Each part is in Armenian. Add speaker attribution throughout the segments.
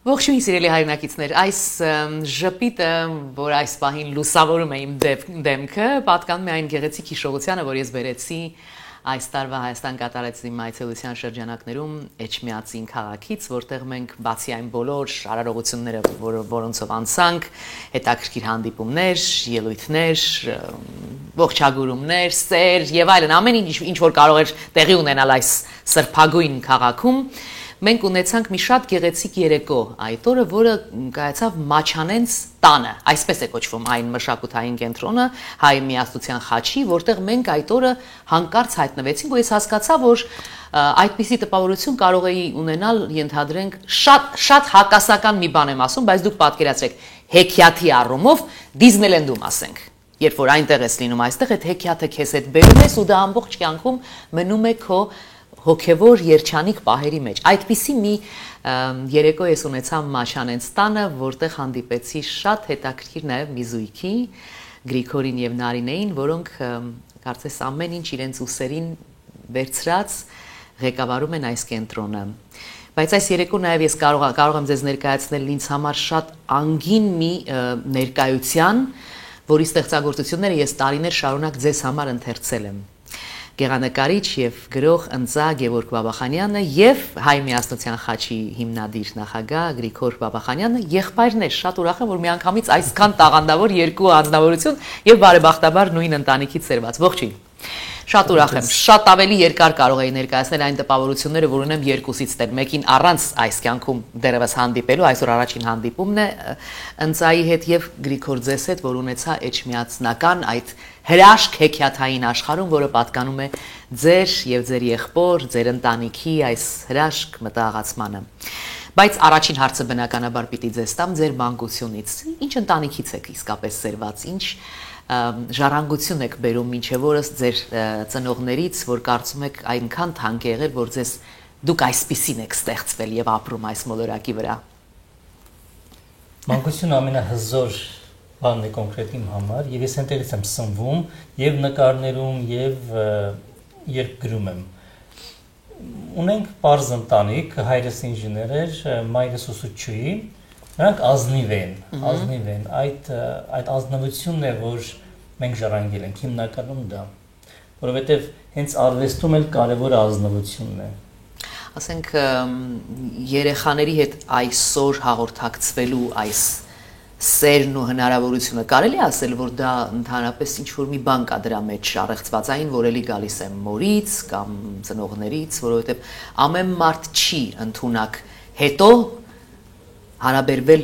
Speaker 1: Ողջույն սիրելի հայրենակիցներ, այս ժպիտը, որ այս պահին լուսավորում է իմ դեմքը, պատկանում է այն գեղեցիկ հիշողությանը, որ ես բերեցի այս տարվա Հայաստան կատարած իմ այցելության շրջանակներում Էջմիածին քաղաքից, որտեղ մենք բացի այն բոլոր արարողությունները, որոնցով անցանք, հետաքրքիր հանդիպումներ, ելույթներ, ողջագուրումներ, սեր եւ այլն, ամեն ինչ որ կարող էր տեղի ունենալ այս սրբագույն քաղաքում, մենք ունեցանք մի շատ գեղեցիկ երեկո այդ օրը, որը կայացավ Մաչանենց տանը, այսպես է կոչվում այն մշակութային կենտրոնը Հայ միասնության խաչի, որտեղ մենք այդ օրը հանկարծ հայտնվեցինք, ու ես հասկացա, որ այդպիսի տպավորություն կարող էի ունենալ, ենթադրենք, շատ հակասական մի բան եմ ասում, բայց դուք պատկերացրեք, հեքիաթի առումով Դիզնիլենդում ասենք, երբ որ այնտեղ ես լինում, այստեղ այդ հեքիաթը քեզ հետ բերում ես ու դա ամբողջ կյանքում մնում է քո հոգևոր երջանիկ պահերի մեջ։ Այդպիսի մի երեկո ես ունեցա Մաչանենց տանը, որտեղ հանդիպեցի շատ հետաքրքիր նաև մի զույգի, Գրիգորին եւ Նարինեին, որոնք կարծես ամեն ինչ իրենց ուսերին վերցրած ղեկավարում են այս կենտրոնը։ Բայց այս երեկո նաև ես կարող եմ ձեզ ներկայացնել ինձ համար շատ անգին մի ներկայության, որի ստեղծագործությունները ես տարիներ շարունակ ձեզ համար ընթերցել եմ։ Գեղանկարիչ եւ գրող ընծա Գևորգ Բաբախանյանը եւ Հայ միասնության խաչի հիմնադիր նախագահ Գրիգոր Բաբախանյանը եղբայրներ, շատ ուրախ եմ, որ միանգամից այսքան տաղանդավոր երկու անձնավորություն եւ բարեբախտաբար նույն ընտանիքից ծերված։ Ողջույն։ Շատ ուրախ եմ, շատ ավելի երկար կարող էի ներկայացնել այն տպավորությունները, որ ունեմ երկուսից տեղ, մեկին առանց այս կյանքում դեռևս հանդիպելու, այսօր առաջին հանդիպումն է ընծայի հետ եւ Գրիգոր ձեզ հետ, որ ունեցա էջմիածնական այդ հրաշք հեքիաթային աշխարհում, որը պատկանում է ձեր եւ ձեր եղբոր, ձեր ընտանիքի այս հրաշք մտահղացմանը։ Բայց առաջին հարցը բնականաբար պիտի ձեզ տամ ձեր մանկությունից։ Ինչ ընտանիքից եք իսկապես ծերված, ինչ ժառանգություն եք բերում մինչև օրս ձեր ծնողներից, որ կարծում եք այնքան թանկ եղել, որ ձեզ դուք այսպիսին եք ստեղծվել եւ ապրում այս մոլորակի վրա։
Speaker 2: Մանկությունը ամենահզոր բանն է կոնկրետ իմ համար, եւ ես այնտեղից եմ սնվում եւ նկարներում եւ երբ գրում եմ։ Ունենք պարզ ընտանիք, հայրս ինժեներ էր, մայրս ուսուցչուհի, նրանք ազնիվ են, այդ ազնվությունն է, որ մենք ժառանգել ենք, հիմնականում դա, որովհետև հենց արվեստում էլ կարևոր ազնվությունն է։
Speaker 1: Ասենք երեխաների հետ այսօր հաղորդակցվելու այս սերն ու հնարավորությունը կարելի է ասել, որ դա ընդհանրապես ինչ-որ մի բան կա դրա մեջ առեղծվածային, որ էլի գալիս է մորից կամ ծնողներից, որովհետև ամեն մարդ չի ընդունակ հետո հարաբերվել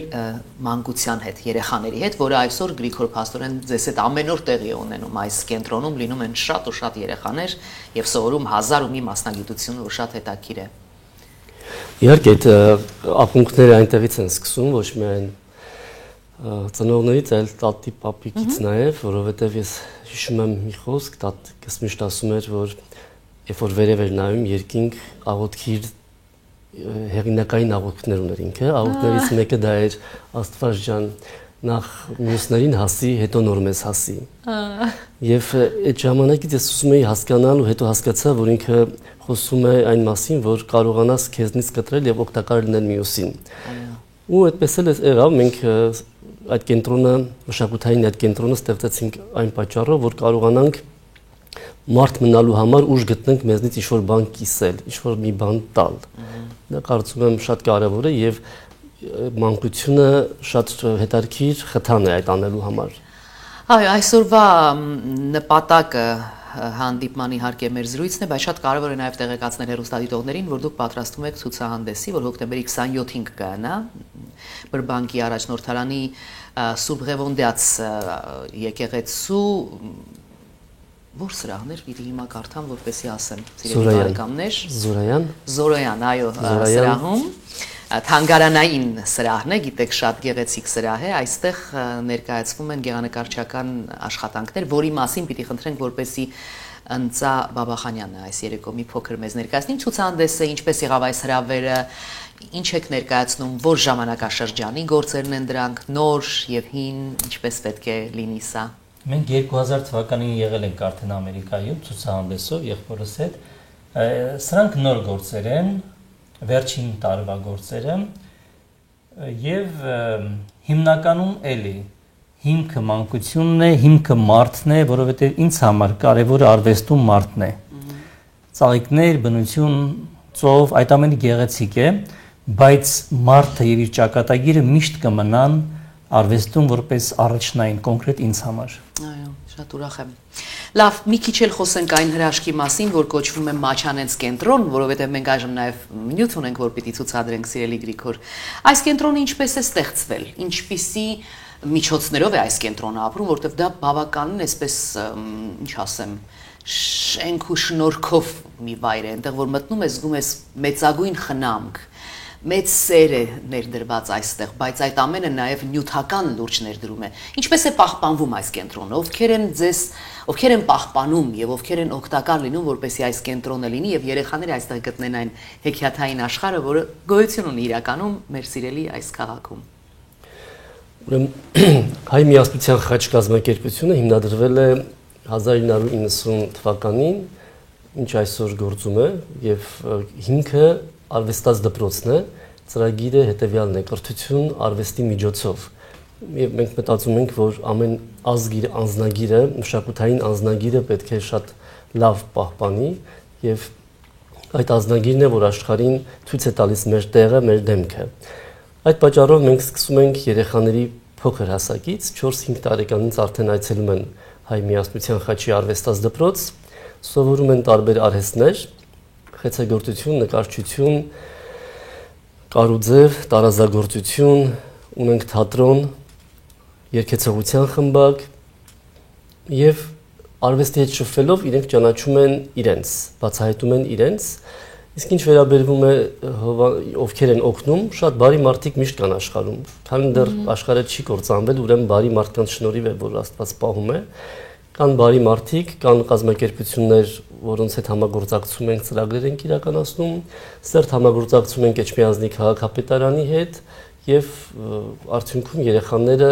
Speaker 1: մանկության հետ, երեխաների հետ, որը այսօր Գրիգոր փաստորեն ձեզ հետ ամեն օր տեղի է ունենում այս կենտրոնում, լինում են շատ ու շատ երեխաներ եւ սովորում 1001 մասնագիտություն, որ շատ հետաքրքիր է։
Speaker 3: Իհարկե, այդ ակունքները այնտեղից են սկսում, ոչ միայն ծնողներից, այլ տատի պապիկից նաև, որովհետև ես հիշում եմ մի խոսք, տատիկս միշտ ասում էր, որ երբ որ վերև էր նայում, երկինք աղոթքի հեղինակային աղոթքներ ուներ ինքը, աղոթքներից մեկը դա էր Աստված ջան, նախ մյուսներին հասի, հետո նոր մեզ հասի։ Եվ այդ ժամանակից ես ուզում էի հասկանալ ու հետո հասկացա, որ ինքը խոսում է այն մասին, որ կարողանաս քեզնից կտրել եւ օգտակար լինել մյուսին։ Ու այդպես էլ եղավ, մենք այդ կենտրոնը, մշակութային այդ կենտրոնը ստեղծեցինք այն պատճառով, որ կարողանանք մարդ մնալու համար ուժ գտնենք մեզնից ինչ-որ բան կիսել, ինչ-որ մի բան տալ։ Դա կարծում եմ շատ կարևոր է եւ մանկությունը շատ հետաքրքիր խթան է այդ անելու համար։
Speaker 1: Այո, այսօրվա նպատակը հանդիպման իհարկե մեր զրույցն է, բայց շատ կարևոր է նաև տեղեկացնել հեռուստադիտողներին, որ դուք պատրաստվում եք ցուցահանդեսի, որ հոկտեմբերի 27-ին կգանա Բրբանկի առաջնորդարանի Սուրբ Ղևոնդյաց եկեղեցու որ սրահներ պիտի հիմա կարդամ, որպեսզի ասեմ, սիրելի բարեկամներ։ Զորոյան, այո, սրահում թանգարանային սրահն է, գիտեք, շատ գեղեցիկ սրահ է, այստեղ ներկայացվում են գեղանկարչական աշխատանքներ, որի մասին պիտի խնդրենք, որպեսզի ընծա Բաբախանյանը այս երեկո մի փոքր մեզ ներկայացնի, ցուցահանդեսը ինչպես եղավ այս հրավերը, ինչ եք ներկայացնում, որ ժամանակաշրջանի գործերն են դրանք, նոր եւ հին, ինչպես պետք է լինի սա։
Speaker 2: Մենք 2000 թվականին եղել ենք արդեն Ամերիկայում ցուցահանդեսով եղբորս հետ։ Սրանք նոր գործեր են, վերջին տարվա գործերը, Եվ հիմնականում էլի հիմքը մանկությունն է, հիմքը մարդն է, որովհետև ինձ համար կարևորը արվեստում մարդն է։ Ծաղիկներ, բնություն, ծով, այդ ամենը գեղեցիկ է, բայց մարդը եւ իր ճակատագիրը միշտ կմնան արվեստում որպես առաջնային կոնկրետ ինձ համար։
Speaker 1: Այո, շատ ուրախ եմ։ Լավ, մի քիչ էլ խոսենք այն հրաշքի մասին, որ կոչվում է Մաչանենց կենտրոն, որովհետև մենք այժմ նաև նյութ ունենք, որ պիտի ցուցադրենք, սիրելի Գրիգոր։ Այս կենտրոնը ինչպես է ստեղծվել, ինչպիսի միջոցներով է այս կենտրոնը ապրում, որովհետև դա բավականին այսպես, ինչ ասեմ, շենք ու շնորհքով մի վայր է, այնտեղ որ մտնում ես, զգում ես մեծագույն խնամք, մեծ սեր է ներդրված այստեղ, բայց այդ ամենը նաև նյութական լուրջ ներդրում է։ Ինչպես է պահպանվում այս կենտրոնը, ովքեր են պահպանում եւ ովքեր են օգտակար լինում, որպեսզի այս կենտրոնը լինի եւ երեխաները այստեղ գտնեն այն հեքիաթային աշխարհը, որը գոյություն ունի իրականում մեր սիրելի այս քաղաքում։
Speaker 3: Ուրեմն հայ միասնության խաչ կազմակերպությունը հիմնադրվել է 1990 թվականին, ինչ այսօր գործում է եւ հիմքը արվեստաց դպրոցն է, ծրագիրը հետեւյալն է՝ կրթություն արվեստի միջոցով։ Եվ մենք մտածում ենք, որ ամեն ազգի անձնագիրը, մշակութային անձնագիրը պետք է շատ լավ պահպանի եւ այդ անձնագիրն է, որ աշխարհին ցույց է տալիս մեր տեղը, մեր դեմքը։ Այդ պատճառով մենք սկսում ենք երեխաների փոքր հասակից 4-5 տարեկանից արդեն այցելում են հայ միասնության խաչի արվեստաց դպրոց, սովորում են տարբեր արհեստներ, խեցեգործություն, նկարչություն, կարուձև, տարազագործություն, ունենք թատրոն, երգեցողության խմբակ եւ արվեստի հետ շփվելով իրենք ճանաչում են իրենց, բացահայտում են իրենց, իսկ ինչ վերաբերվում է ովքեր են օգնում, շատ բարի մարդիկ միշտ կան աշխարհում, քանի դեռ աշխարհը չի կործանվել, ուրեմն բարի մարդկանց շնորհիվ է, որ Աստված պահում է, կան բարի մարդիկ, կան կազմակերպություններ, որոնց հետ համագործակցում ենք, ծրագրեր ենք իրականացնում, սերտ համագործակցում ենք Էջմիածնի քաղաքապետարանի հետ եւ արդյունքում երեխաները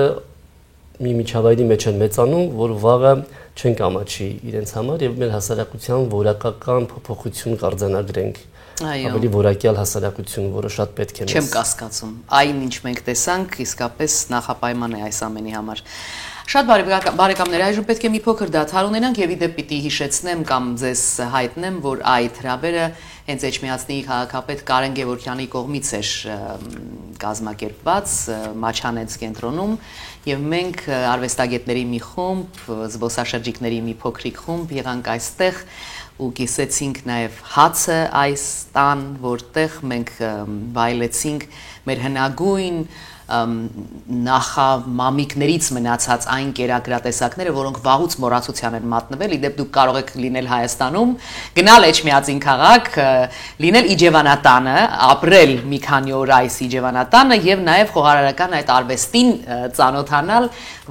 Speaker 3: մի միջավայրի մեջ են մեծանում, որ վաղը չեն կամաչի իրենց համար եւ մեր հասարակության որակական փոփոխություն կարձանագրենք։ Ավելի որակյալ հասարակություն, որը շատ պետք է մեզ։
Speaker 1: Չեմ կասկածում։ Այն ինչ մենք տեսանք, իսկապես նախապայման է այս ամենի համար։ Շատ բարեկամներ, այժմ պետք է մի փոքր դադար ունենանք եւ իդեպ պիտի հիշեցնեմ կամ ձեզ հայտնեմ, որ այդ հրավերը հենց Էջմիածնի քաղաքապետ Կարեն Գևորգյանի կողմից էր կազմակերպված Մաչանենց կենտրոնում եւ մենք արվեստագետների մի խումբ, զբոսաշրջիկների մի փոքրիկ խումբ եղանք այստեղ ու կիսեցինք նաեւ հացը այս տան, որտեղ մենք վայելեցինք մեր հնագույն նախամամիկներից մնացած այն կերակրատեսակները, որոնք վաղուց մոռացության են մատնվել, իդեպ դուք կարող եք լինել Հայաստանում, գնալ Էջմիածին քաղաք, լինել Իջևանատանը, ապրել մի քանի օր այս Իջևանատանը եւ նաեւ խոհարարական այդ արվեստին ծանոթանալ,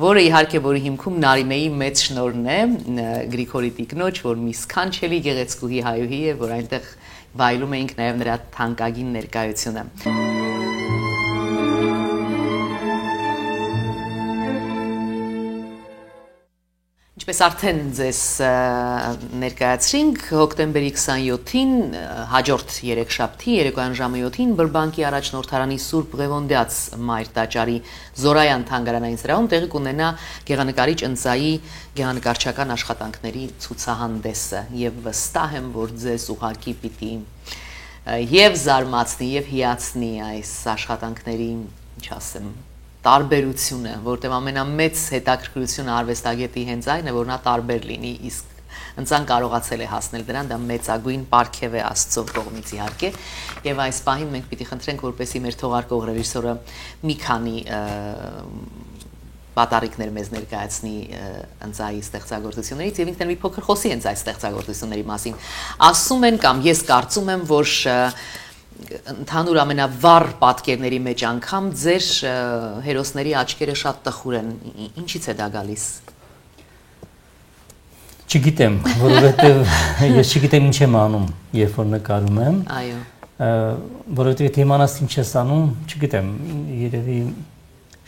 Speaker 1: որը իհարկե որի հիմքում Նարինեի մեծ շնորհն է, Գրիգորի տիկնոջ, որ մի սքանչելի գեղեցկուհի հայուհի է, որ այնտեղ վայելում էինք նաեւ նրա թանկագին ներկայությունը։ Ինչպես արդեն ձեզ ներկայացրինք, հոկտեմբերի 27-ին, հաջորդ երեքշաբթի, երեկոյան ժամը 7-ին Բրբանկի առաջնորդարանի Սուրբ Ղևոնդյաց Մայր տաճարի Զորայան թանգարանային սրահում տեղի կունենա գեղանկարիչ ընծայի գեղանկարչական աշխատանքների ցուցահանդեսը եւ վստահ եմ, որ ձեզ ուղղակի պիտի եւ զարմացնի եւ հիացնի այս աշխատանքների, ինչ ասեմ, տարբերությունը, որտեղ ամենամեծ հետաքրքրությունը արվեստագետի հենց այն է, որ նա տարբեր լինի, իսկ ընծան կարողացել է հասնել դրան, դա մեծագույն պարգև է Աստծո կողմից իհարկե, եւ այս պահին մենք պիտի խնդրենք, որպեսզի մեր թողարկող ռեժիսորը մի քանի պատառիկներ մեզ ներկայացնի ընծայի ստեղծագործություններից եւ ինքն մի փոքր խոսի հենց այս ստեղծագործությունների մասին։ Ասում են կամ ես կարծում եմ, որ ընդհանուր ամենավառ պատկերների մեջ անգամ ձեր հերոսների աչքերը շատ տխուր են, ինչից է դա գալիս։
Speaker 2: Չգիտեմ, որովհետև ես չգիտեմ ինչ եմ անում, երբ որ նկարում եմ։
Speaker 1: Այո։
Speaker 2: Որովհետև եթե իմանաս ինչ ես անում, չգիտեմ, երևի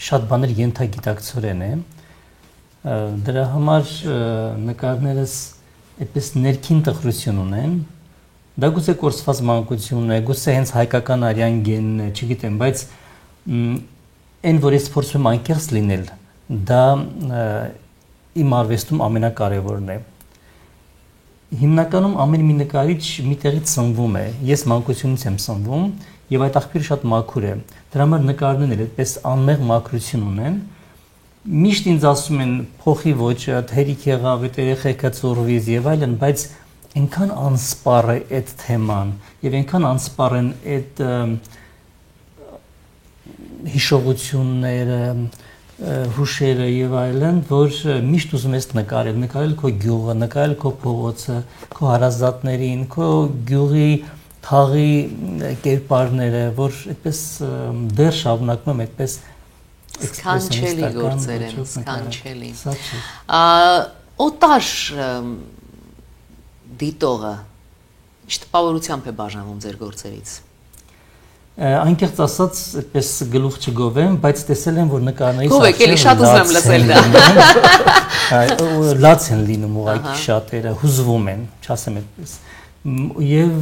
Speaker 2: շատ բաներ ենթագիտակցորեն է։ Դրա համար նկարներս այդպես ներքին տխրություն ունեն։ Դա գուցե կորսված մանկությունն է, գուցե հենց հայկական արյան գենն է, չգիտեմ, բայց Այն որ ես փորձում եմ անկեղծ լինել, դա իմ արվեստում ամենակարևորն է։ Հիմնականում ամեն մի նկարիչ մի տեղից սնվում է, ես մանկությունից եմ սնվում եւ այդ աղբյուրը շատ մաքուր է։ Դրա համար նկարներն էլ այդպես անմեղ մաքրություն ունեն։ Միշտ ինձ ասում են փոխի ոճը, թերիք եղավ, այդ երեխեքը ծորվից եւ այլն, բայց այնքան անսպառ է այդ թեման եւ այնքան անսպառ են այդ հիշողությունները, հուշերը եւ այլն, որ միշտ ուզում ես նկարել քո գյուղը, նկարել քո փողոցը, քո հարազատներին, քո գյուղի թաղի կերպարները, որ այդպես դեռ շարունակում եմ այդպես
Speaker 1: սքանչելի գործեր են, սքանչելի։ Օտար դիտողը ինչ տպավորությամբ է բաժանվում ձեր գործերից։
Speaker 2: Անկեղծ ասած, այդպես գլուխ չգովեմ, բայց տեսել եմ, որ նկարներից
Speaker 1: Գովեք, էլի շատ ուզում եմ լսել դա։
Speaker 2: Լաց են լինում ուղղակի շատերը, հուզվում են, չասեմ այդպես։ Եվ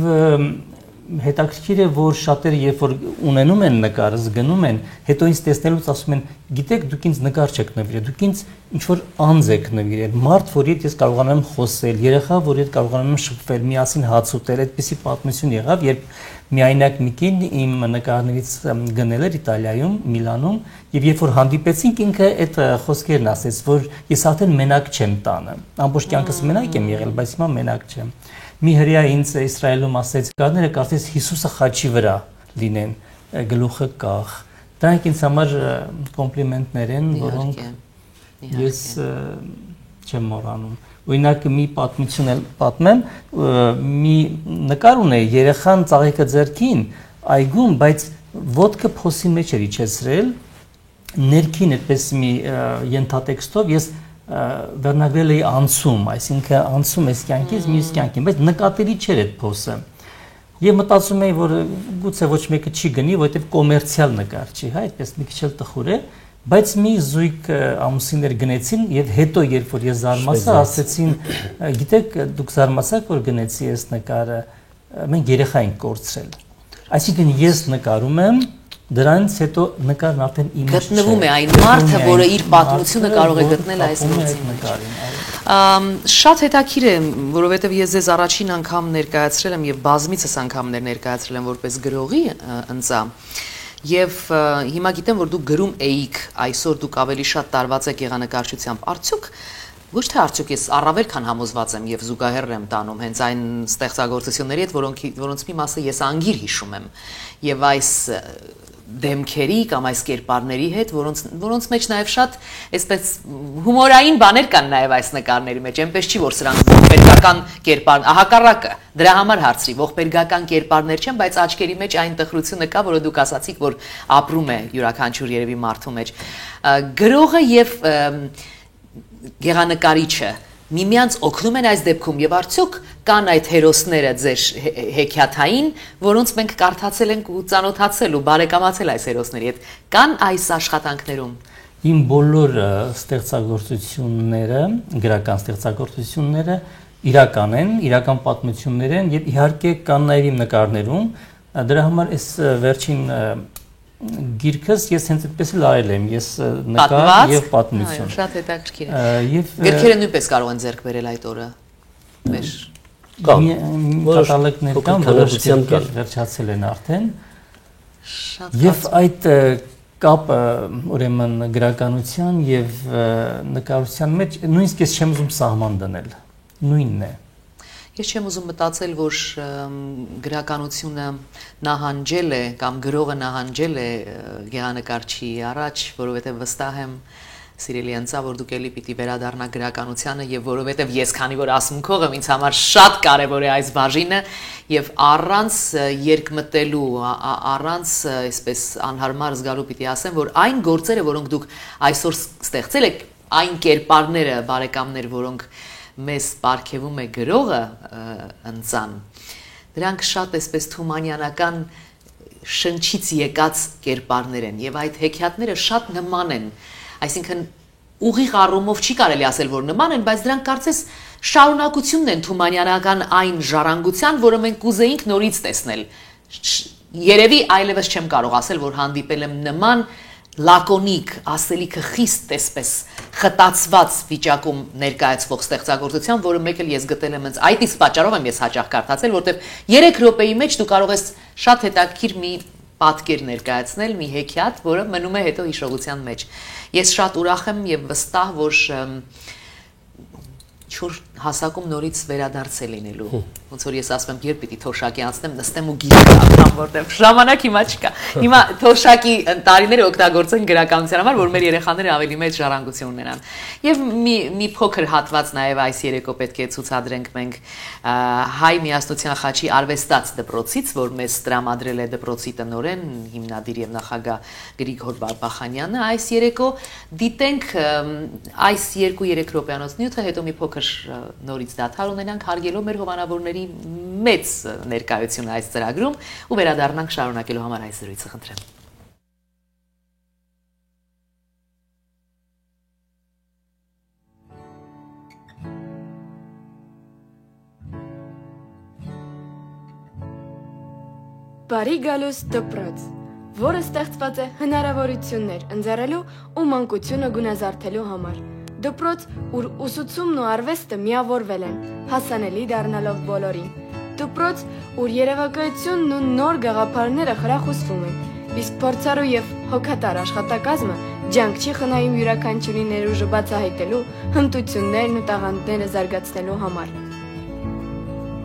Speaker 2: հետաքրքիր է, որ շատերը երբ որ ունենում են նկարը, զգնում են, հետո ինձ տեսնելուց ասում են, գիտեք, դուք ինձ նկար չեք նվիրել, դուք ինձ ինչ-որ անձ եք նվիրել, մարդ, որ հետ ես կարողանում եմ խոսել, երեխա, որ հետ կարողանում եմ շփվել, միասին հաց ուտել, այդպիսի պատմություն եղավ, երբ միայնակ մի կին իմ նկարներից գնել էր Իտալիայում, Միլանում, եւ երբ որ հանդիպեցինք, ինքը այդ խոսքերն ասեց, որ ես արդեն մենակ չեմ տանը, ամբողջ կյանքս մենակ եմ եղել, բայց հիմա մենակ չեմ։ Մի հրեա ինձ Իսրայելում ասեց, կարները կարծես Հիսուսը խաչի վրա լինեն, գլուխը կախ։ Դրանք ինձ համար կոմպլիմենտներ են, որոնք ես չեմ մոռանում։ Օրինակ մի պատմություն էլ պատմեմ, մի նկար ունեի երեխան ծաղիկը ձեռքին, այգում, բայց ոտքը փոսի մեջ էր իջեցրել, ներքին այդպես մի ենթատեքստով ես վերնագրել էի անցում, այսինքն անցում ես կյանքից մյուս կյանքին, բայց նկատելի չէր այդ փոսը։ Եվ մտածում էի, որ գուցե ոչ մեկը չի գնի, որովհետև կոմերցիալ նկար չի, հա, այդպես մի քիչ էլ տխուր է, բայց մի զույգ ամուսիններ գնեցին եւ հետո երբ որ ես զարմացա, ասեցին, գիտեք, դուք զարմացաք, որ գնեցի այս նկարը, մենք երեխա ենք կորցրել։ Այսինքն ես նկարում եմ, դրանից հետո նկարն արդեն իմը չէ։
Speaker 1: Գտնվում է այն մարդը, որը իր պատմությունը կարող է գտնել այս
Speaker 2: նկարին։
Speaker 1: Շատ հետաքրքիր է, որովհետև ես ձեզ առաջին անգամ ներկայացրել եմ եւ բազմիցս անգամներ ներկայացրել եմ որպես գրողի ընծա։ Եվ հիմա գիտեմ, որ դուք գրում էիք, այսօր դուք ավելի շատ տարված եք եղանակարչությամբ։ Արդյոք ոչ թե արդյոք ես առավել քան համոզված եմ եւ զուգահեռ եմ տանում հենց այն ստեղծագործությունների հետ, որոնց մի մասը ես անգիր հիշում եմ։ Եւ այս դեմքերի կամ այս կերպարների հետ, որոնց մեջ նաև շատ այսպես հումորային բաներ կան նաև այս նկարների մեջ, այնպես չի, որ սրանք ողբերգական կերպար, հակառակը, դրա համար հարցրի, ողբերգական կերպարներ չեն, բայց աչքերի մեջ այն տխրությունը կա, որը դուք ասացիք, որ ապրում է յուրաքանչյուր երևի մարդու մեջ։ Գրողը եւ գեղանկարիչը միմյանց օգնում են այս դեպքում եւ արդյոք կան այդ հերոսները ձեր հեքիաթային, որոնց մենք կարդացել ենք ու ծանոթացել ու բարեկամացել այս հերոսների հետ, կան այս աշխատանքներում։
Speaker 2: Իմ բոլոր ստեղծագործությունները, գրական ստեղծագործությունները իրական են, իրական պատմություններ են եւ իհարկե կան նաեւ իմ նկարներում, դրա համար այս վերջին գիրքս ես հենց այդպես էլ արել եմ, ես նկար եւ պատմություն։
Speaker 1: Շատ հետաքրքիր է։ Եվ գրքերը նույնպես կարող են ձեռք բերել այդ օրը։ Մեր
Speaker 2: կատալոգներ կան, որոշ վերջացել են արդեն։ Եվ այդ կապը ուրեմն գրականության եւ նկարության մեջ նույնիսկ ես չեմ ուզում սահման դնել։ Նույնն է։
Speaker 1: Ես չեմ ուզում մտածել, որ գրականությունը նահանջել է կամ գրողը նահանջել է գեղանկարչի առաջ, որովհետև վստահ եմ, սիրելի ընծա, որ դուք էլի պիտի վերադառնաք գրականությանը եւ որովհետև ես քանի որ ասմունքող եմ, ինձ համար շատ կարեւոր է այս բաժինը եւ առանց երկմտելու, առանց այսպես անհարմար զգալու պիտի ասեմ, որ այն գործերը, որոնք դուք այսօր ստեղծել եք, այն կերպարները, բարեկամներ, որոնք մեզ պարգևում է գրողը ընծան, դրանք շատ այսպես թումանյանական շնչից եկած կերպարներ են եւ այդ հեքիաթները շատ նման են, այսինքն ուղիղ առումով չի կարելի ասել, որ նման են, բայց դրանք կարծես շարունակությունն են թումանյանական այն ժառանգության, որը մենք կուզեինք նորից տեսնել, երևի այլևս չեմ կարող ասել, որ հանդիպել եմ նման լակոնիկ, ասելիքը խիստ այսպես խտացված վիճակում ներկայացվող ստեղծագործության, որը մեկ էլ ես գտել եմ հենց այդ իսկ պատճառով եմ ես հաճախ կարդացել, որտեղ 3 րոպեի մեջ դու կարող ես շատ հետաքրքիր մի պատկեր ներկայացնել, մի հեքիաթ, որը մնում է հետո հիշողության մեջ։ Ես շատ ուրախ եմ եւ վստահ, որ չոր հասակում նորից վերադարձ է լինելու։ Ոնց որ ես ասում եմ, երբ պիտի թոշակի անցնեմ, նստեմ ու գիրք կարդամ, որտեղ ժամանակ հիմա չկա։ Հիմա թոշակի տարիները օգտագործեն գրականության համար, որ մեր երեխաները ավելի մեծ ժառանգություն ունենան։ Եվ մի փոքր հատված նաև այս երեկո պետք է ցուցադրենք մենք Հայ միասնության խաչի արվեստաց դպրոցից, որ մեզ տրամադրել է դպրոցի տնօրեն, հիմնադիր եւ նախագահ Գրիգոր Բաբախանյանը։ Այս երեկո դիտենք այս 2-3 րոպեանոց նյութը, հետո մի փոքր նորից դադար ունենանք, հարգելով մեր հովանավորների մեծ ներկայությունը այս ծրագրում ու վերադառնանք շարունակելու համար այս զրույցը, խնդրեմ։
Speaker 4: Բարի գալուս դպրոց, որը ստեղծված է հնարավորություններ ընձեռելու ու մանկությունը գունազարդելու համար։ Դպրոց, ուր ուսուցումն ու արվեստը միավորվել են, հասանելի դառնալով բոլորին։ Դպրոց, ուր երևակայությունն ու նոր գաղափարները խրախուսվում են, իսկ փորձառու եւ հոգատար աշխատակազմը ջանք չի խնայում յուրաքանչյուրի ներուժը բացահայտելու, հմտություններն ու տաղանդները զարգացնելու համար։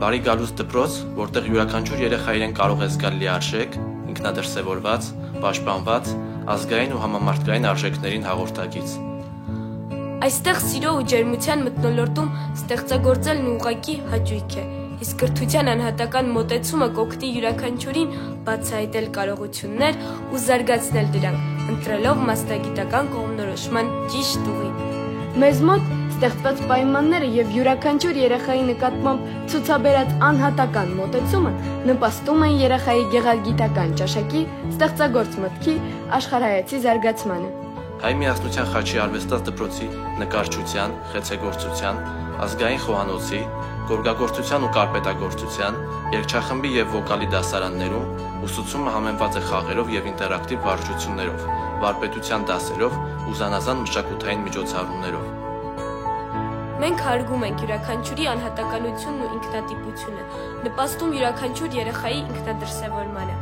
Speaker 5: Բարի գալուս դպրոց, որտեղ յուրաքանչյուր երեխա իրեն կարող է զգալ լիարժեք, ինքնադրսևորված, պաշտպանված, ազգային ու համամարտկային արժեքներին հաղորդակից։
Speaker 4: Այստեղ սիրո ու ջերմության մթնոլորտում ստեղծագործելն ուղղակի հաճույք է, իսկ կրթության անհատական մոտեցումը կօգնի յուրաքանչյուրին բացահայտել կարողություններ ու զարգացնել դրանք, ընտրելով մասնագիտական կողմնորոշման ճիշտ ուղին։ Մեզ մոտ ստեղծված պայմանները եւ յուրաքանչյուր երեխայի նկատմամբ ցուցաբերած անհատական մոտեցումը նպաստում են երեխայի գեղագիտական ճաշակի, ստեղծագործ մտքի, աշխարհայացի զարգացմանը։
Speaker 5: Հայ միասնության խաչի արվեստաց դպրոցի նկարչության, խեցեգործության, ազգային խոհանոցի, գորգագործության ու կարպետագործության, երգչախմբի եւ վոկալի դասարաններում ուսուցումը համեմված է խաղերով եւ ինտերակտիվ վարժություններով, վարպետության դասերով ու զանազան մշակութային միջոցառումներով։
Speaker 4: Մենք հարգում ենք յուրաքանչյուրի անհատականությունն ու ինքնատիպությունը, նպաստում յուրաքանչյուր երեխայի ինքնադրսևորմանը։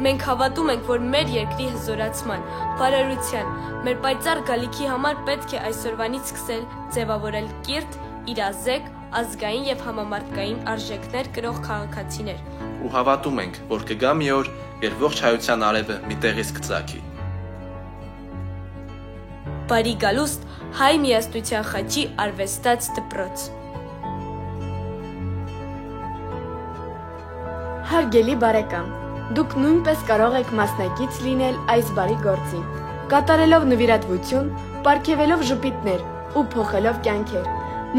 Speaker 4: Մենք հավատում ենք, որ մեր երկրի հզորացման, բարարության, մեր պայծառ գալիքի համար պետք է այսօրվանից սկսել ձևավորել կիրթ, իրազեկ, ազգային եւ համամարտկային արժեքներ կրող քաղաքացիներ։
Speaker 5: Ու հավատում ենք, որ կգա մի օր, երբ ողջ հայության արևը մի տեղից կծագի։
Speaker 4: Բարի գալուստ Հայ միասնության խաչի արվեստաց դպրոց։ Հարգելի բարեկամ, դուք նույնպես կարող եք մասնակից լինել այս բարի գործին, կատարելով նվիրատվություն, պարգևելով ժպիտներ ու փոխելով կյանքեր։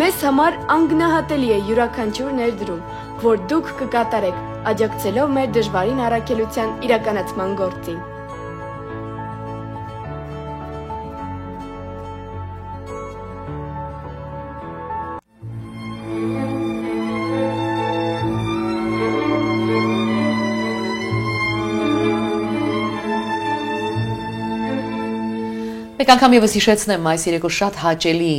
Speaker 4: Մեզ համար անգնահատելի է յուրաքանչյուր ներդրում, որ դուք կկատարեք, աջակցելով մեր դժվարին առաքելության իրականացման գործին։
Speaker 1: Մեկ անգամ եւս հիշեցնեմ, այս երեկո շատ հաճելի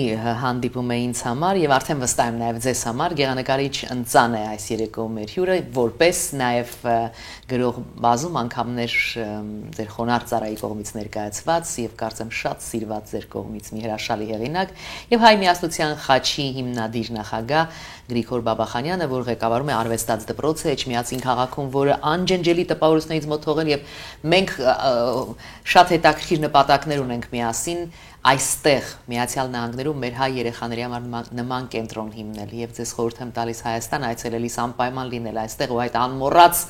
Speaker 1: հանդիպում է ինձ համար եւ արդեն վստահ եմ նաեւ ձեզ համար գեղանկարիչ ընծան է այս երեկո մեր հյուրը, որպես նաեւ գրող բազում անգամներ ձեր խոնարհ ծառայի կողմից ներկայացված եւ կարծեմ շատ սիրված ձեր կողմից մի հրաշալի հեղինակ եւ Հայ միասնության խաչի հիմնադիր նախագահ Գրիգոր Բաբախանյանը, որ ղեկավարում է արվեստաց դպրոցը Էջմիածին քաղաքում, որը անջնջելի տպավորություններից մոտ թողել եւ մենք շատ հետաքրքիր նպատակներ ունենք միասին այստեղ Միացյալ Նահանգներում մեր հայ երեխաների համար նման կենտրոն հիմնել եւ ձեզ խորհուրդ եմ տալիս Հայաստան այցելելիս անպայման լինել այստեղ ու այդ անմոռաց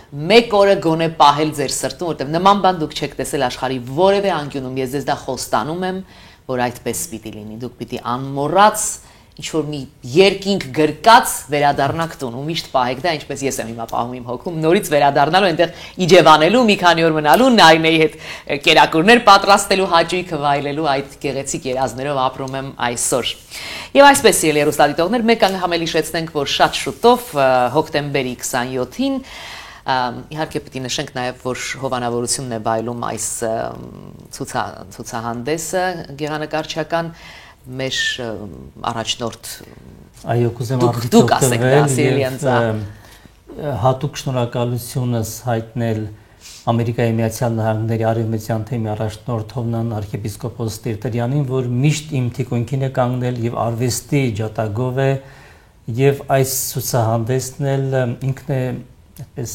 Speaker 1: մեկ օրը գոնե պահել ձեր սրտում, որտեղ նման բան դուք չեք տեսել աշխարհի որևէ անկյունում, ես ձեզ դա խոստանում եմ, որ այդպես պիտի լինի, դուք պիտի անմոռաց ինչ-որ մի երկինք գրկած վերադառնաք տուն ու միշտ պահեք դա, ինչպես ես եմ հիմա պահում իմ հոգում, նորից վերադառնալու, այնտեղ իջևանելու, մի քանի օր մնալու, Նայինեի հետ կերակուրներ պատրաստելու, հաճույքը վայելելու այդ գեղեցիկ երազներով ապրում եմ այսօր։ Եվ այսպես սիրելի հեռուստադիտողներ, մեկ անգամ էլ հիշեցնենք, որ շատ շուտով հոկտեմբերի 27-ին Իհարկե պետք է նշենք նաև, որ հովանավորությունն է վայելում այս ցուցահանդեսը գեղանկարչական մեր առաջնորդ
Speaker 2: այո, կուզեմ
Speaker 1: դուք ասեք դա, սիրելի անձա,
Speaker 2: հատուկ շնորհակալությունս հայտնել Ամերիկայի Միացյալ Նահանգների արևմտյան թեմի առաջնորդ Հովնան arczepiskopos Տերտերյանին, որ միշտ իմ թիկունքին է կանգնել եւ արվեստի ջատագով է եւ այս ցուցահանդեսն էլ ինքն է այդպես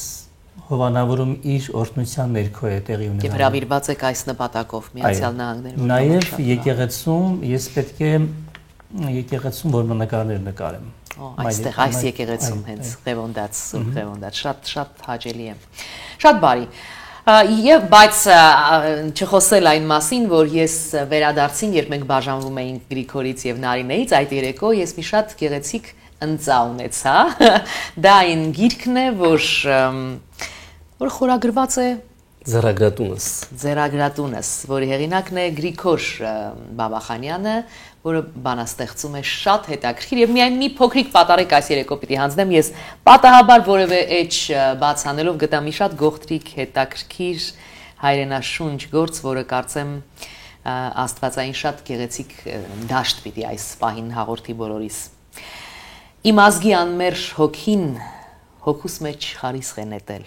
Speaker 2: հովանավորում իր օրհնության ներքո է տեղի ունենում։
Speaker 1: Եվ հրավիրված եք այս նպատակով Միացյալ Նահանգներում։
Speaker 2: Նաեւ եկեղեցում ես պետք է եկեղեցում որմնանկարներ նկարեմ։
Speaker 1: Այստեղ այս եկեղեցում հենց Ղևոնդաց, Սուրբ Ղևոնդաց շատ հաճելի է։ Շատ բարի։ Եվ բայց չխոսել այն մասին, որ ես վերադարձին, երբ մենք բաժանվում էինք Գրիգորից եւ Նարինեից, այդ երեկո ես մի շատ գեղեցիկ ընծա ունեցա։ Դա այն գիրքն է, որ խորագրված է Ձեռագրատունս, որի հեղինակն է Գրիգոր Բաբախանյանը, որը բանաստեղծում է շատ հետաքրքիր եւ միայն մի փոքրիկ պատարեք այս երեկո պիտի հանձնեմ, ես պատահաբար որևէ էջ բաց անելով գտա մի շատ գողտրիկ հետաքրքիր հայրենաշունչ գործ, որը կարծեմ աստվածային շատ գեղեցիկ դաշտ պիտի այս պահին հաղորդի բոլորիս։ Իմ ազգի անմերժ հոգին հոգուս մեջ խարիսխ է նետել,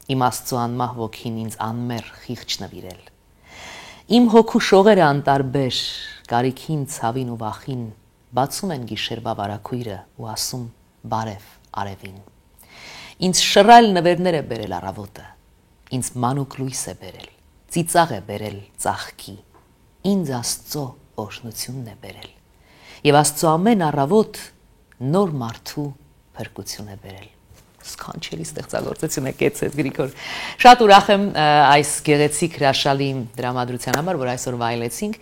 Speaker 1: իմ Աստծո անմահ ոգին ինձ անմեր խիղճ նվիրել։ Իմ հոգու շողերը անտարբեր, կարիքին, ցավին ու վախին բացում են գիշերվա վարակույրը ու ասում բարև արևին։ Ինձ շռայլ նվերներ է բերել առավոտը, ինձ մանուկ լույս է բերել, ծիծաղ է բերել ծաղկի, ինձ Աստծո օրհնությունն է բերել։ Եվ Աստծո ամեն առավոտ նոր մարդու փրկություն է բերել։ Սքանչելի ստեղծագործություն է կեցեց Գրիգոր։ Շատ ուրախ եմ այս գեղեցիկ հրաշալի դրամատրության համար, որ այսօր վայելեցինք,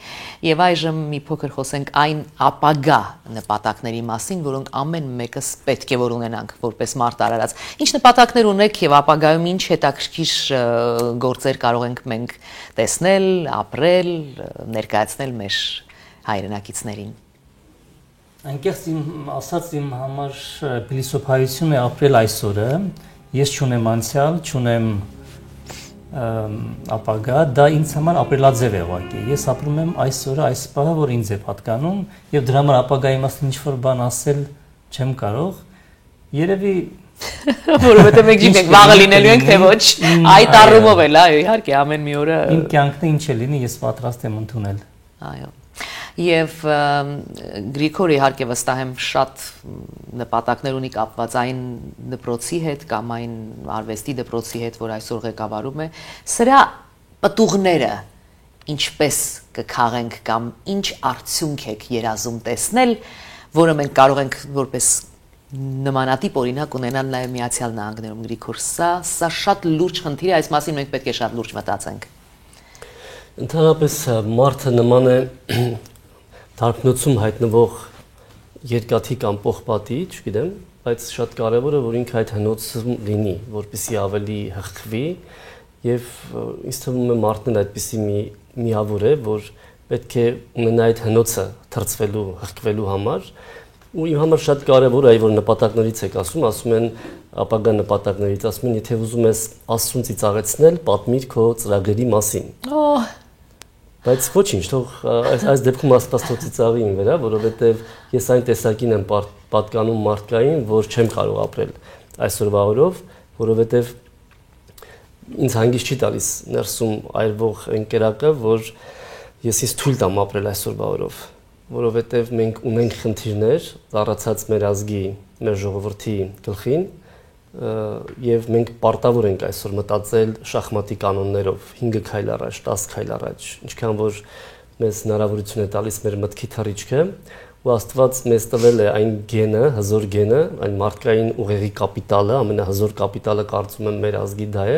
Speaker 1: եւ այժմ մի փոքր խոսենք այն ապագա նպատակների մասին, որոնք ամեն մեկս պետք է որ ունենանք որպես մարդ արարած։ Ինչ նպատակներ ունեք եւ ապագայում ինչ հետաքրքիր գործեր կարող ենք մենք տեսնել, ապրել, ներկայացնել մեր հայրենակիցներին։
Speaker 2: Անկեղծ ասած իմ համար փիլիսոփայություն է ապրել այսօրը, ես չունեմ անցյալ, չունեմ ապագա, դա ինձ համար ապրելաձև է ուղղակի, ես ապրում եմ այսօրը, այս պահը, որ ինձ է պատկանում, եւ դրա համար ապագայի մասին ինչ-որ բան ասել չեմ կարող, երևի
Speaker 1: որովհետեւ մենք չենք վաղը լինելու ենք թե ոչ, այդ առումով էլ, այո, իհարկե ամեն մի օրը
Speaker 2: իմ կյանքն ինչ է լինի, ես պատրաստ եմ ընդունել։
Speaker 1: Այո։ Եվ Գրիգորը իհարկե վստահ եմ շատ նպատակներ ունի կապված այն դպրոցի հետ կամ այն արվեստի դպրոցի հետ, որ այսօր ղեկավարում է, սրա պտուղները ինչպես կքաղենք կամ ինչ արդյունք եք երազում տեսնել, որը մենք կարող ենք որպես նմանատիպ օրինակ ունենալ նաև Միացյալ Նահանգներում Գրիգոր, սա շատ լուրջ խնդիր է, այս մասին մենք պետք է շատ լուրջ մտածենք։
Speaker 3: Ընդհանրապես մարդը նման է Թարգնոցում հայտնվող երկաթի կամ պողպատի, չգիտեմ, բայց շատ կարևոր է, որ ինքը այդ հնոցում լինի, որպեսզի ավելի հղկվի եւ ինձ թվում է մարդն այդպիսի մի միավոր է, որ պետք է ունենա այդ հնոցը թրծվելու, հղկվելու համար, ու իմ համար շատ կարևոր է, որ նպատակներից եք ասում են ապագա նպատակներից, ասում են, եթե ուզում ես Աստծուն ծիծաղեցնել, պատմիր քո ծրագրերի մասին։ Բայց ոչինչ, թող այս դեպքում Աստծո ծիծաղին վրա, որովհետև ես այն տեսակին եմ պատկանում մարդկային, որ չեմ կարող ապրել այսօրվա օրով, որովհետև ինձ հանգիստ չի տալիս ներսում այրվող ընկերակը, որ ես ինձ թույլ տամ ապրել այսօրվա օրով, որովհետև մենք ունենք խնդիրներ ծառացած մեր ազգի, մեր ժողովրդի գլխին, եւ մենք պարտավոր ենք այսօր մտածել շախմատի կանոններով 5 քայլ առաջ, 10 քայլ առաջ, ինչքան որ մեզ հնարավորություն է տալիս մեր մտքի թռիչքը, ու Աստված մեզ տվել է այն գենը, հզոր գենը, այն մարդկային ուղեղի կապիտալը, ամենահզոր կապիտալը կարծում եմ մեր ազգի դա է,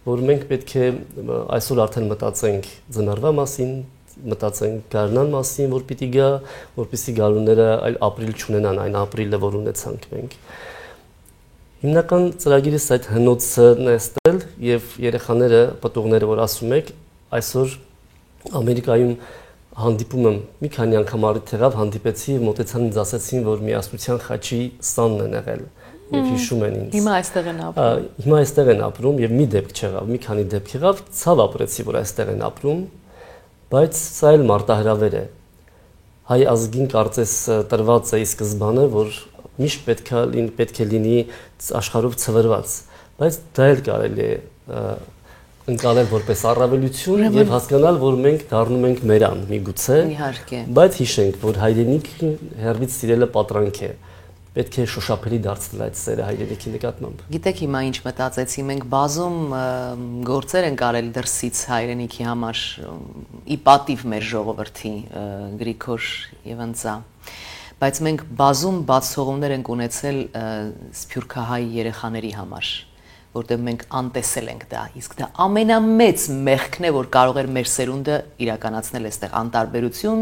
Speaker 3: որ մենք պետք է այսօր արդեն մտածենք ծնարվա մասին, մտածենք գարնան մասին, որ պիտի գա, որպեսզի գարունները այլ ապրիլ չունենան այն ապրիլը, որ ունեցանք մենք։ Հիմնական ծրագիրս այդ հնոցն է ստել եւ երեխաները, պտուղները, որ ասում եք, այսօր Ամերիկայում հանդիպում եմ մի քանի անգամ առիթ եղավ, հանդիպեցի եւ մոտեցան ինձ ասացին, որ միասնության խաչի սանն են եղել։ եւ հիշում են ինձ։
Speaker 1: Հիմա այստեղ են ապրում։
Speaker 3: Հիմա այստեղ են ապրում եւ մի դեպք չեղավ, մի քանի դեպք եղավ, ցավ ապրեցի, որ այստեղ են ապրում, բայց սա էլ մարտահրավեր է։ Հայ ազգին կարծես տրված է ի սկզբանը, որ միշտ պետք է լինի աշխարհով ցվրված, բայց դա էլ կարելի է ընկալել որպես առավելություն եւ հասկանալ, որ մենք դառնում ենք մերան, միգուցե, բայց հիշենք, որ հայրենիքը հերվից սիրելը պատրանք է։ Պետք է շոշափելի դարձնել այդ սերը հայրենիքի նկատմամբ։
Speaker 1: Գիտեք հիմա ինչ մտածեցի, մենք բազում գործեր ենք արել դրսից հայրենիքի համար ի պատիվ մեր ժողովրդի Գրիգոր եւ Ընծա, բայց մենք բազում բացթողումներ ենք ունեցել սփյուռքահայ երեխաների համար, որտեղ մենք անտեսել ենք դա, իսկ դա ամենամեծ մեղքն է, որ կարող էր մեր սերունդը իրականացնել այստեղ անտարբերություն,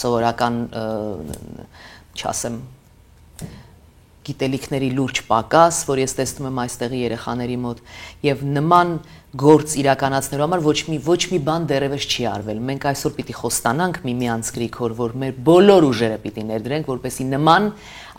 Speaker 1: սովորական, չասեմ, գիտելիքների լուրջ պակաս, որ ես տեսնում եմ այստեղի երեխաների մոտ, եւ նման գործ իրականացնելու համար ոչ մի բան դեռևս չի արվել։ Մենք այսօր պիտի խոստանանք միմյանց Գրիգոր, որ մեր բոլոր ուժերը պիտի ներդրենք, որպեսզի նման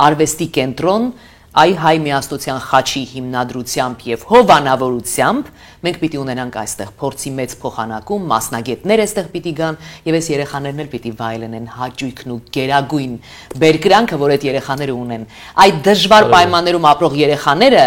Speaker 1: արվեստի կենտրոն հայ միասնության խաչի հիմնադրությամբ եւ հովանավորությամբ մենք պիտի ունենանք այստեղ փորձի մեծ փոխանակում, մասնագետներ այստեղ պիտի գան եւ այս երեխաներն էլ պիտի վայելեն հաճույքն ու գերագույն բերկրանքը, որ այդ երեխաները ունեն։ Այդ դժվար պայմաններում ապրող երեխաները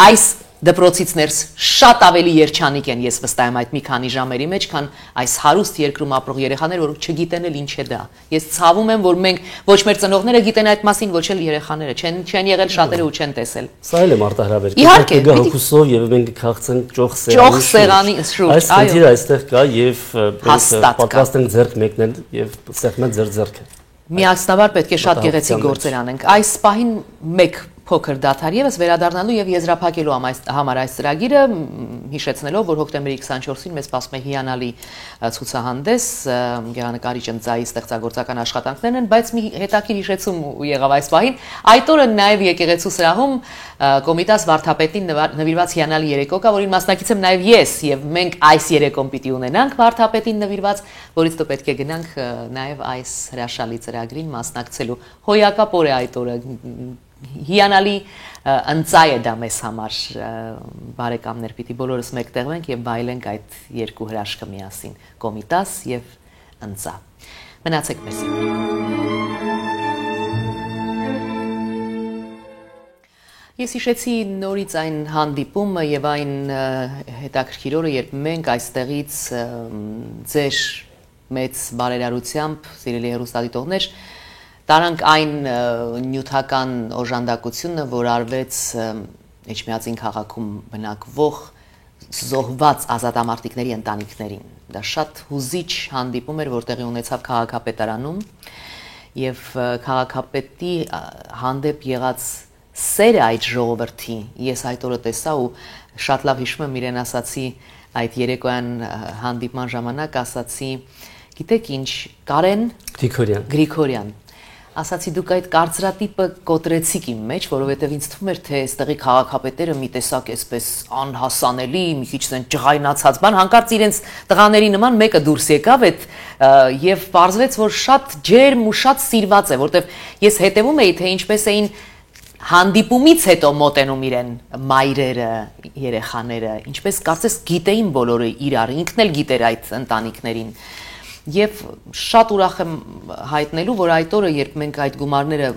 Speaker 1: այս դպրոցից ներս շատ ավելի երջանիկ են, ես վստահ եմ այդ մի քանի ժամերի մեջ, քան այս հարուստ երկրում ապրող երեխաները, որ չգիտեն էլ ինչ է դա։ Ես ցավում եմ, որ մենք ոչ մեր ծնողները գիտեն այդ մասին, ոչ էլ երեխաները, չեն եղել շատերը ու չեն տեսել։
Speaker 3: Սա էլ է մարտահրավեր։
Speaker 1: Իհարկե,
Speaker 3: հոգուսով եւ մենք քաղցենք ճոխ
Speaker 1: սեղանի շուրջ։
Speaker 3: Այս խնդիրը այստեղ կա եւ պատրաստ ենք ձեռք մեկնել եւ սեղմել ձեր ձեռքը։
Speaker 1: Միասնաբար պետք է շատ գեղեցիկ գործեր անենք։ Այս պահին մեկ փոքր դադար եւս վերադառնալու եւ եզրափակելու համար այս ծրագիրը, հիշեցնելով, որ հոկտեմբերի 24-ին մեզ սպասում է հիանալի ցուցահանդես գեղանկարիչ Ընծայի ստեղծագործական աշխատանքներն են, բայց մի հետաքրքիր հիշեցում եղավ այս պահին։ Այդ օրը նաեւ եկեղեցու սրահում Կոմիտաս վարդապետին նվիրված հիանալի երեկո կա, որին մասնակից եմ նաեւ ես, եւ մենք այս երեկոն պիտի ունենանք վարդապետին նվիրված, որից դու պետք է գնանք նաեւ այս հրաշալի ծրագրին մասնակցելու։ Հոյակապ օր է այդ օրը։ Հիանալի Ընծայ է դա մեզ համար, բարեկամներ, պիտի բոլորս մեկտեղվենք եւ վայելենք այդ երկու հրաշքը միասին, Կոմիտաս եւ Ընծա։ Մնացեք մեզ հետ։ Ես հիշեցի նորից այն հանդիպումը եւ այն հետաքրքիր օրը, երբ մենք այստեղից ձեր մեծ բարերարությամբ, սիրելի հեռուստադիտողներ, տարանք այն նյութական օժանդակությունը, որ արվեց Էջմիածին քաղաքում բնակվող զոհված ազատամարտիկների ընտանիքներին։ Դա շատ հուզիչ հանդիպում էր, որ տեղի ունեցավ քաղաքապետարանում եւ քաղաքապետի հանդեպ եղած սերը այդ ժողովրդի, ես այդ օրը տեսա ու շատ լավ հիշում եմ իրեն ասացի այդ երեկոյան հանդիպման ժամանակ ասացի, գիտեք ինչ, Կարեն Գրիգորյան, ասացի դուք այդ կարծրատիպը կոտրեցիք իմ մեջ, որովհետև ինձ թվում էր, թե այստեղի քաղաքապետերը մի տեսակ այսպես անհասանելի, մի քիչ են ջղայնացած բան, հանկարծ իրենց տղաների նման մեկը դուրս եկավ այդ եւ պարզվեց, որ շատ ջերմ ու շատ սիրված է, որովհետև ես հետևում էի, թե ինչպես էին հանդիպումից հետո մոտենում իրեն մայրերը, երեխաները, ինչպես կարծես գիտեին բոլորը իրար, ինքն էլ գիտեր այդ ընտանիքներին։ Եվ շատ ուրախ եմ հայտնելու, որ այդ օրը, երբ մենք այդ գումարները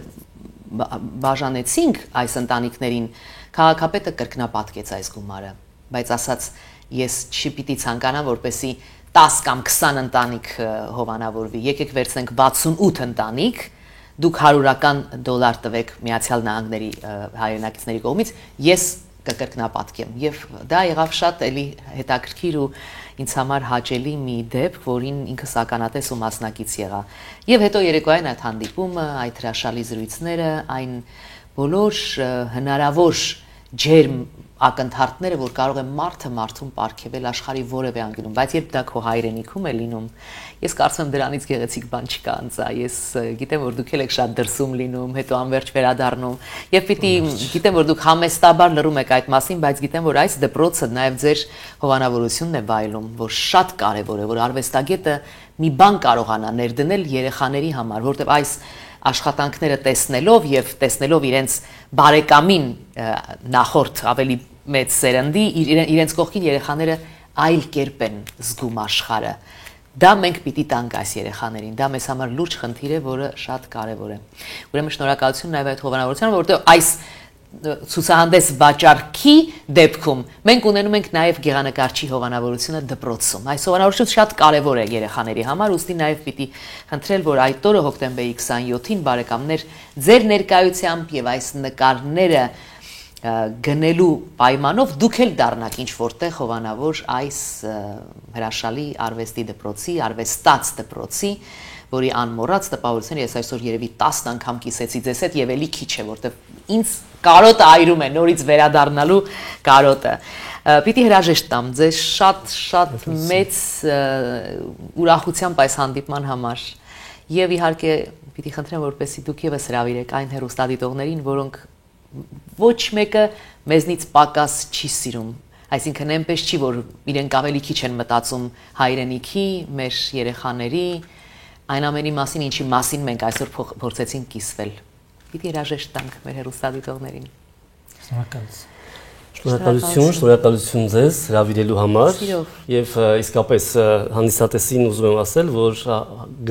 Speaker 1: բաժանեցինք այս ընտանիքներին, քաղաքապետը կրկնապատկեց այս գումարը, բայց ասաց, ես չպիտի ցանկանամ, որպեսի 10 կամ 20 ընտանիք հովանավորվի, եկեք վերցնենք 68 ընտանիք, դուք $100 տվեք Միացյալ Նահանգների հայրենակիցների կողմից, ես կկրկնապատկեմ։ Եվ դա եղավ շատ էլի հետաքրքիր ու ինձ համար հաճելի մի դեպք, որին ինքս ականատես ու մասնակից եղա։ Եվ հետո երեկոյան այդ հանդիպումը, այդ հրաշալի զրույցները, այն բոլոր հնարավոր ջերմ ակնթարթները, որ կարող է մարդը մարդուն պարգևել աշխարհի որևէ անկյունում, բայց երբ դա քո հայրենիքում է լինում, ես կարծում եմ դրանից գեղեցիկ բան չկա Ընծա, ես գիտեմ, որ դուք եք շատ դրսում լինում, հետո անverջ վերադառնում, եւ պիտի գիտեմ, որ դուք համեստաբար լռում եք այդ մասին, բայց գիտեմ, որ այս դպրոցը նաեւ ձեր հովանավորությունն է վայելում, որ շատ կարեւոր է, որ արվեստագետը մի բան կարողանա ներդնել երեխաների համար, որտեղ այս աշխատանքները տեսնելով եւ տեսնելով իրենց բարեկամին նախորդ ավելի մեծ սերնդի իրենց կողքին երեխաները այլ կերպ են զգում աշխարհը դա մենք պիտի տանք այս երեխաներին դա մեզ համար լուրջ խնդիր է որը շատ կարեւոր է ուրեմն շնորհակալություն նաեւ այդ հովանավորությանը որովհետեւ այս ցուցահանդես վաճառքի դեպքում մենք ունենում ենք նաև գեղանկարչի հովանավորությունը դպրոցում։ Այս հովանավորությունը շատ կարևոր է երեխաների համար, ուստի նաև պիտի խնդրել, որ այդ օրը հոկտեմբերի 27-ին բարեկամներ ձեր ներկայությամբ եւ այս նկարները գնելու պայմանով դուք էլ դառնաք ինչ որտեղ հովանավոր այս հրաշալի արվեստի դպրոցի, արվեստաց դպրոցի որի անմոռաց տպավորությունը ես այսօր երևի 10 անգամ կիսեցի ձեզ հետ եւ էլի քիչ է որտեվ ինձ կարոտը այրում է նորից վերադառնալու կարոտը պիտի հրաժեշտ տամ ձեզ շատ մեծ ուրախությամբ այս հանդիպման համար եւ իհարկե պիտի խնդրեմ որպեսզի դուք եւս հրավիրեք այն հեռուստադիտողներին որոնք ոչ մեկը մեզնից պակաս չի սիրում այսինքն այնպես չի որ իրենք ավելի քիչ են մտածում հայրենիքի մեր երեխաների Այն ամենի մասին, ինչի մասին մենք այսօր փորձեցինք կիսվել։ Պիտի հրաժեշտ տանք մեր հեռուստադիտողներին։
Speaker 3: Շնորհակալություն ձեզ հրավիրելու համար եւ իսկապես հանդիսատեսին ուզում եմ ասել, որ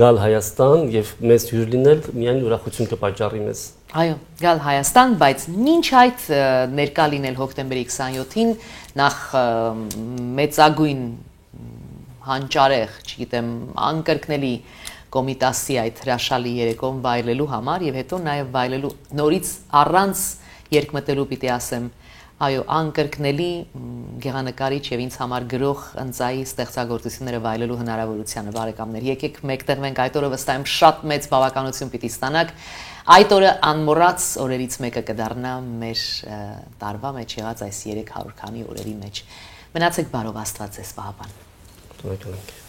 Speaker 3: գալ Հայաստան եւ մեզ հյուր լինել միայն ուրախություն կպատճառի մեզ։
Speaker 1: Այո, գալ Հայաստան, բայց ինչ այդ ներկա լինել հոկտեմբերի 27-ին նախ մեծագույն հանճարեղ, չգիտեմ, անկրկնելի կոմիտասի այդ հրաշալի երեկոն վայելելու համար եւ հետո նաեւ վայելելու նորից առանց երկմտելու պիտի ասեմ այո անկրկնելի գեղանկարիչ եւ ինձ համար գրող ընծայի ստեղծագործությունները վայելելու հնարավորությանը բարեկամներ եկեք մեկտեղ մենք այդ օրը վստահ եմ շատ մեծ բավականություն պիտի ստանաք այդ օրը անմոռաց օրերից մեկը կդառնա մեր տարվա մեջ եղած այս 300 քանի օրերի մեջ մնացեք բարով Աստված ձեզ պահապան
Speaker 3: Տոնական